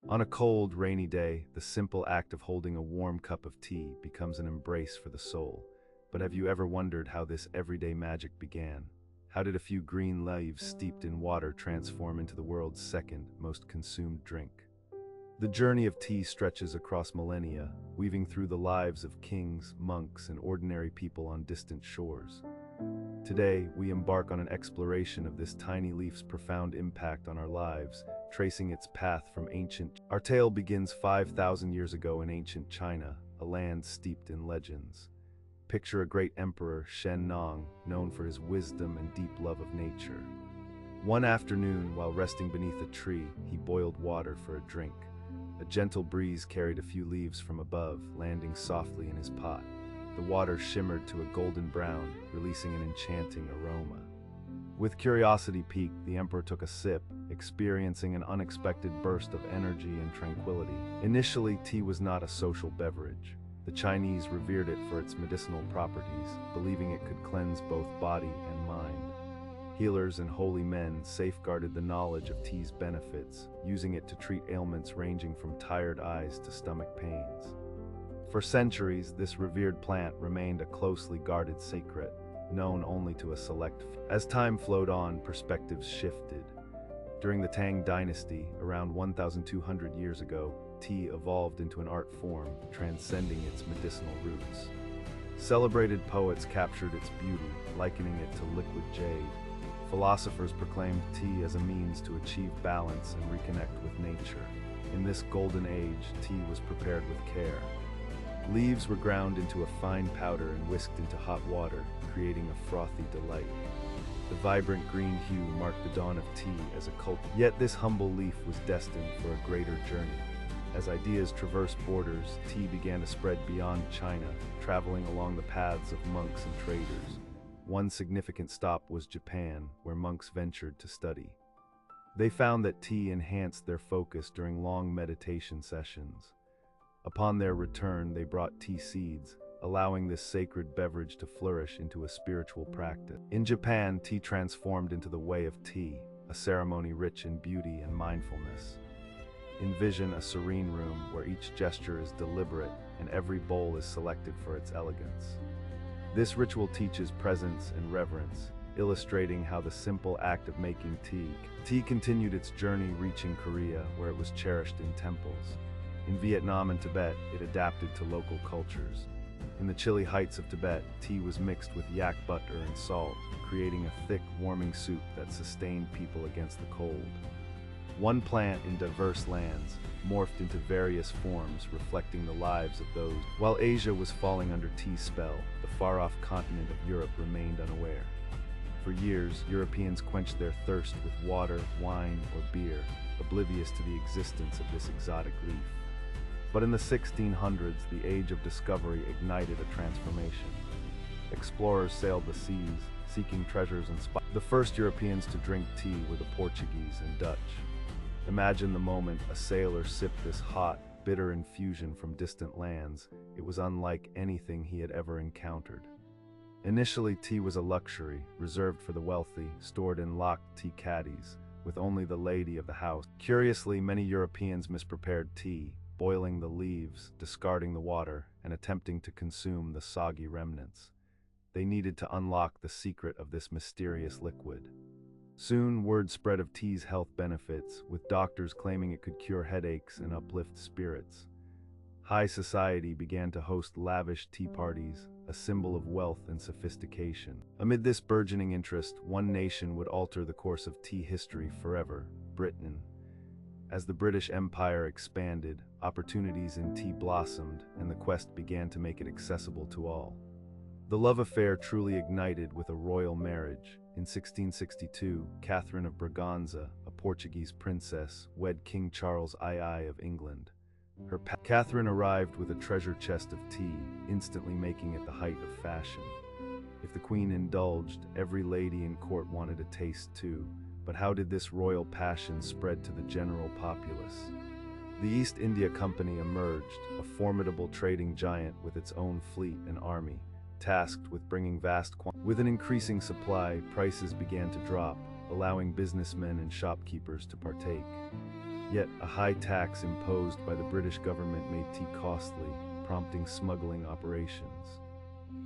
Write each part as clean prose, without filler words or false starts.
On a cold, rainy day, the simple act of holding a warm cup of tea becomes an embrace for the soul. But have you ever wondered how this everyday magic began? How did a few green leaves steeped in water transform into the world's second most consumed drink? The journey of tea stretches across millennia, weaving through the lives of kings, monks, and ordinary people on distant shores. Today, we embark on an exploration of this tiny leaf's profound impact on our lives, tracing its path from ancient. Our tale begins 5,000 years ago in ancient China, a land steeped in legends. Picture a great emperor, Shen Nong, known for his wisdom and deep love of nature. One afternoon, while resting beneath a tree, he boiled water for a drink. A gentle breeze carried a few leaves from above, landing softly in his pot. The water shimmered to a golden brown, releasing an enchanting aroma. With curiosity piqued, the emperor took a sip, experiencing an unexpected burst of energy and tranquility. Initially, tea was not a social beverage. The Chinese revered it for its medicinal properties, believing it could cleanse both body and mind. Healers and holy men safeguarded the knowledge of tea's benefits, using it to treat ailments ranging from tired eyes to stomach pains. For centuries, this revered plant remained a closely guarded secret, known only to a select few. As time flowed on, perspectives shifted. During the Tang Dynasty, around 1,200 years ago, tea evolved into an art form, transcending its medicinal roots. Celebrated poets captured its beauty, likening it to liquid jade. Philosophers proclaimed tea as a means to achieve balance and reconnect with nature. In this golden age, tea was prepared with care. Leaves were ground into a fine powder and whisked into hot water, creating a frothy delight. The vibrant green hue marked the dawn of tea as a cult. Yet this humble leaf was destined for a greater journey. As ideas traversed borders, tea began to spread beyond China, traveling along the paths of monks and traders. One significant stop was Japan, where monks ventured to study. They found that tea enhanced their focus during long meditation sessions. Upon their return, they brought tea seeds, allowing this sacred beverage to flourish into a spiritual practice. In Japan, tea transformed into the way of tea, a ceremony rich in beauty and mindfulness. Envision a serene room where each gesture is deliberate and every bowl is selected for its elegance. This ritual teaches presence and reverence, illustrating how the simple act of making tea continued its journey, reaching Korea, where it was cherished in temples. In Vietnam and Tibet, it adapted to local cultures. In the chilly heights of Tibet, tea was mixed with yak butter and salt, creating a thick, warming soup that sustained people against the cold. One plant in diverse lands morphed into various forms, reflecting the lives of those. While Asia was falling under tea's spell, the far-off continent of Europe remained unaware. For years, Europeans quenched their thirst with water, wine, or beer, oblivious to the existence of this exotic leaf. But in the 1600s, the age of discovery ignited a transformation. Explorers sailed the seas, seeking treasures and spices. The first Europeans to drink tea were the Portuguese and Dutch. Imagine the moment a sailor sipped this hot, bitter infusion from distant lands. It was unlike anything he had ever encountered. Initially, tea was a luxury, reserved for the wealthy, stored in locked tea caddies, with only the lady of the house. Curiously, many Europeans misprepared tea, boiling the leaves, discarding the water, and attempting to consume the soggy remnants. They needed to unlock the secret of this mysterious liquid. Soon, word spread of tea's health benefits, with doctors claiming it could cure headaches and uplift spirits. High society began to host lavish tea parties, a symbol of wealth and sophistication. Amid this burgeoning interest, one nation would alter the course of tea history forever: Britain. As the British Empire expanded, opportunities in tea blossomed, and the quest began to make it accessible to all. The love affair truly ignited with a royal marriage. In 1662, Catherine of Braganza, a Portuguese princess, wed King Charles II of England. Catherine arrived with a treasure chest of tea, instantly making it the height of fashion. If the queen indulged, every lady in court wanted a taste too. But how did this royal passion spread to the general populace? The East India Company emerged, a formidable trading giant with its own fleet and army, tasked with bringing vast quantities. With an increasing supply, prices began to drop, allowing businessmen and shopkeepers to partake. Yet, a high tax imposed by the British government made tea costly, prompting smuggling operations.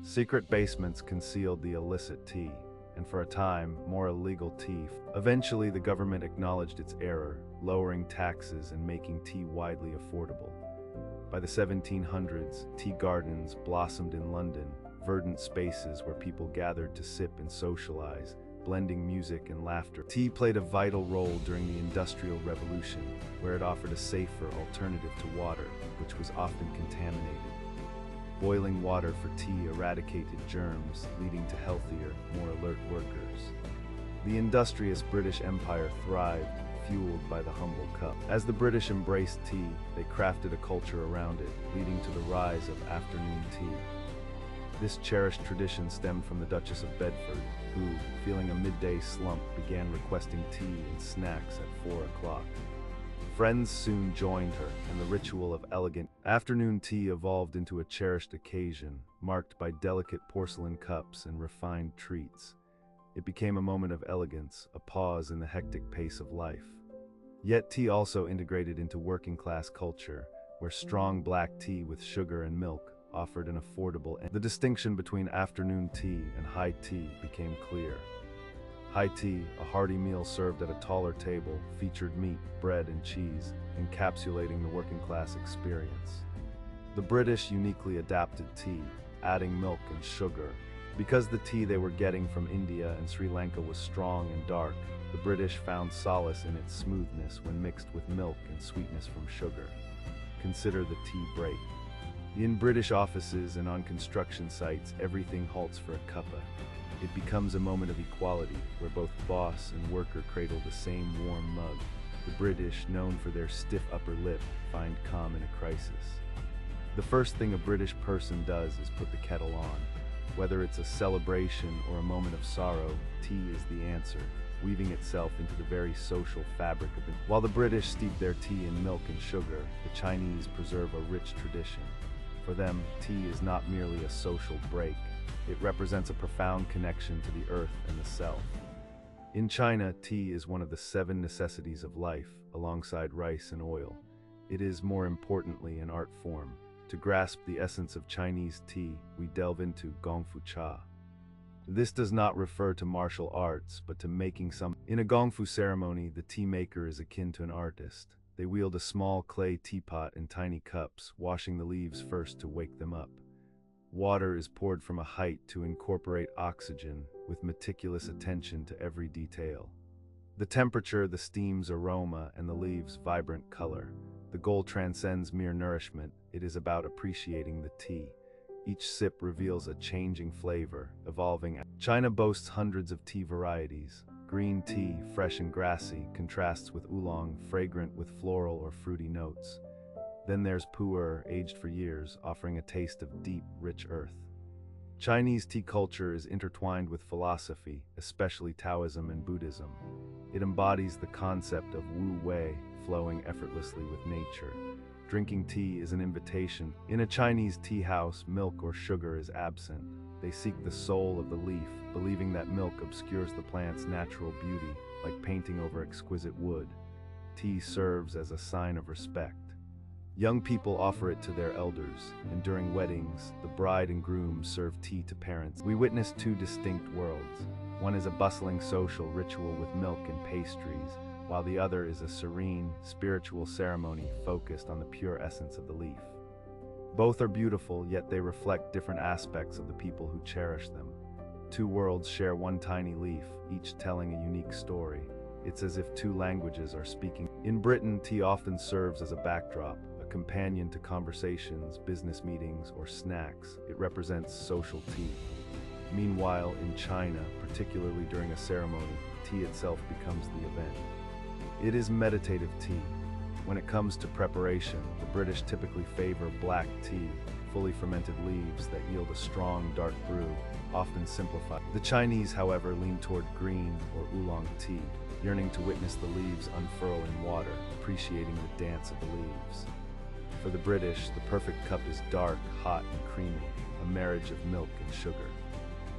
Secret basements concealed the illicit tea, and for a time, more illegal tea. Eventually, the government acknowledged its error, lowering taxes and making tea widely affordable. By the 1700s, tea gardens blossomed in London, verdant spaces where people gathered to sip and socialize, blending music and laughter. Tea played a vital role during the Industrial Revolution, where it offered a safer alternative to water, which was often contaminated. Boiling water for tea eradicated germs, leading to healthier, more alert workers. The industrious British Empire thrived, fueled by the humble cup. As the British embraced tea, they crafted a culture around it, leading to the rise of afternoon tea. This cherished tradition stemmed from the Duchess of Bedford, who, feeling a midday slump, began requesting tea and snacks at 4 o'clock. Friends soon joined her, and the ritual of elegant afternoon tea evolved into a cherished occasion, marked by delicate porcelain cups and refined treats. It became a moment of elegance, a pause in the hectic pace of life. Yet tea also integrated into working-class culture, where strong black tea with sugar and milk offered an affordable end. The distinction between afternoon tea and high tea became clear. High tea, a hearty meal served at a taller table, featured meat, bread, and cheese, encapsulating the working-class experience. The British uniquely adapted tea, adding milk and sugar. Because the tea they were getting from India and Sri Lanka was strong and dark, the British found solace in its smoothness when mixed with milk and sweetness from sugar. Consider the tea break. In British offices and on construction sites, everything halts for a cuppa. It becomes a moment of equality, where both boss and worker cradle the same warm mug. The British, known for their stiff upper lip, find calm in a crisis. The first thing a British person does is put the kettle on. Whether it's a celebration or a moment of sorrow, tea is the answer, weaving itself into the very social fabric of it. While the British steep their tea in milk and sugar, the Chinese preserve a rich tradition. For them, tea is not merely a social break. It represents a profound connection to the earth and the self. In China, tea is one of the 7 necessities of life, alongside rice and oil. It is, more importantly, an art form. To grasp the essence of Chinese tea, we delve into Gongfu Cha. This does not refer to martial arts, but to making something. In a Gongfu ceremony, the tea maker is akin to an artist. They wield a small clay teapot and tiny cups, washing the leaves first to wake them up. Water is poured from a height to incorporate oxygen, with meticulous attention to every detail. The temperature, the steam's aroma, and the leaves' vibrant color. The goal transcends mere nourishment. It is about appreciating the tea. Each sip reveals a changing flavor, evolving. China boasts hundreds of tea varieties. Green tea, fresh and grassy, contrasts with oolong, fragrant with floral or fruity notes. Then there's pu'er, aged for years, offering a taste of deep, rich earth. Chinese tea culture is intertwined with philosophy, especially Taoism and Buddhism. It embodies the concept of Wu Wei, flowing effortlessly with nature. Drinking tea is an invitation. In a Chinese tea house, milk or sugar is absent. They seek the soul of the leaf, believing that milk obscures the plant's natural beauty, like painting over exquisite wood. Tea serves as a sign of respect. Young people offer it to their elders, and during weddings, the bride and groom serve tea to parents. We witness 2 distinct worlds. One is a bustling social ritual with milk and pastries, while the other is a serene, spiritual ceremony focused on the pure essence of the leaf. Both are beautiful, yet they reflect different aspects of the people who cherish them. 2 worlds share one tiny leaf, each telling a unique story. It's as if 2 languages are speaking. In Britain, tea often serves as a backdrop, a companion to conversations, business meetings, or snacks. It represents social tea. Meanwhile, in China, particularly during a ceremony, tea itself becomes the event. It is meditative tea. When it comes to preparation, the British typically favor black tea, fully fermented leaves that yield a strong, dark brew, often simplified. The Chinese, however, lean toward green or oolong tea, yearning to witness the leaves unfurl in water, appreciating the dance of the leaves. For the British, the perfect cup is dark, hot, and creamy, a marriage of milk and sugar.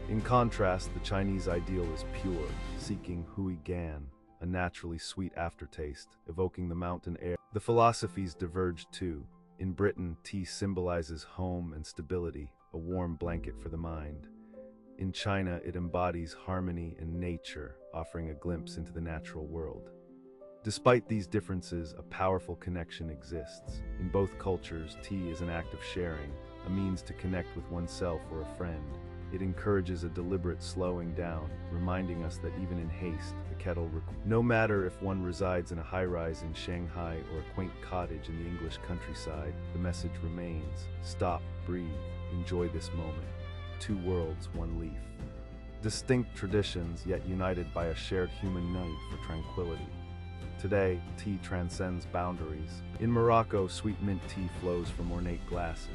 In contrast, the Chinese ideal is pure, seeking hui gan, a naturally sweet aftertaste, evoking the mountain air. The philosophies diverged too. In Britain, tea symbolizes home and stability, a warm blanket for the mind. In China, it embodies harmony and nature, offering a glimpse into the natural world. Despite these differences, a powerful connection exists. In both cultures, tea is an act of sharing, a means to connect with oneself or a friend. It encourages a deliberate slowing down, reminding us that even in haste, the kettle no matter if one resides in a high-rise in Shanghai or a quaint cottage in the English countryside, the message remains: stop, breathe, enjoy this moment. Two worlds, one leaf. Distinct traditions, yet united by a shared human need for tranquility. Today, tea transcends boundaries. In Morocco, sweet mint tea flows from ornate glasses.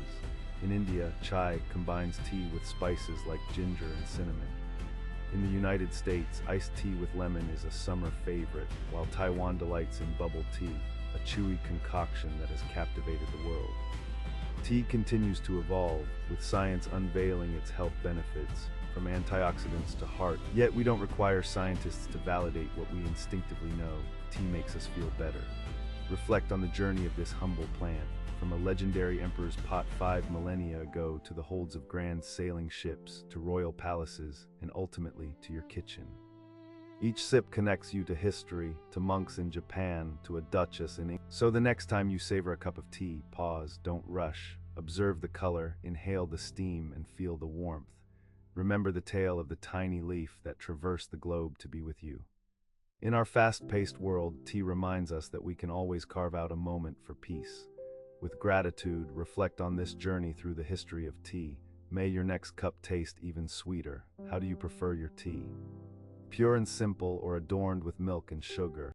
In India, chai combines tea with spices like ginger and cinnamon. In the United States, iced tea with lemon is a summer favorite, while Taiwan delights in bubble tea, a chewy concoction that has captivated the world. Tea continues to evolve, with science unveiling its health benefits, from antioxidants to heart. Yet we don't require scientists to validate what we instinctively know. Tea makes us feel better. Reflect on the journey of this humble plant, from a legendary emperor's pot 5 millennia ago to the holds of grand sailing ships, to royal palaces, and ultimately to your kitchen. Each sip connects you to history, to monks in Japan, to a duchess in England. So the next time you savor a cup of tea, pause, don't rush. Observe the color, inhale the steam, and feel the warmth. Remember the tale of the tiny leaf that traversed the globe to be with you. In our fast-paced world, tea reminds us that we can always carve out a moment for peace. With gratitude, reflect on this journey through the history of tea. May your next cup taste even sweeter. How do you prefer your tea? Pure and simple, or adorned with milk and sugar?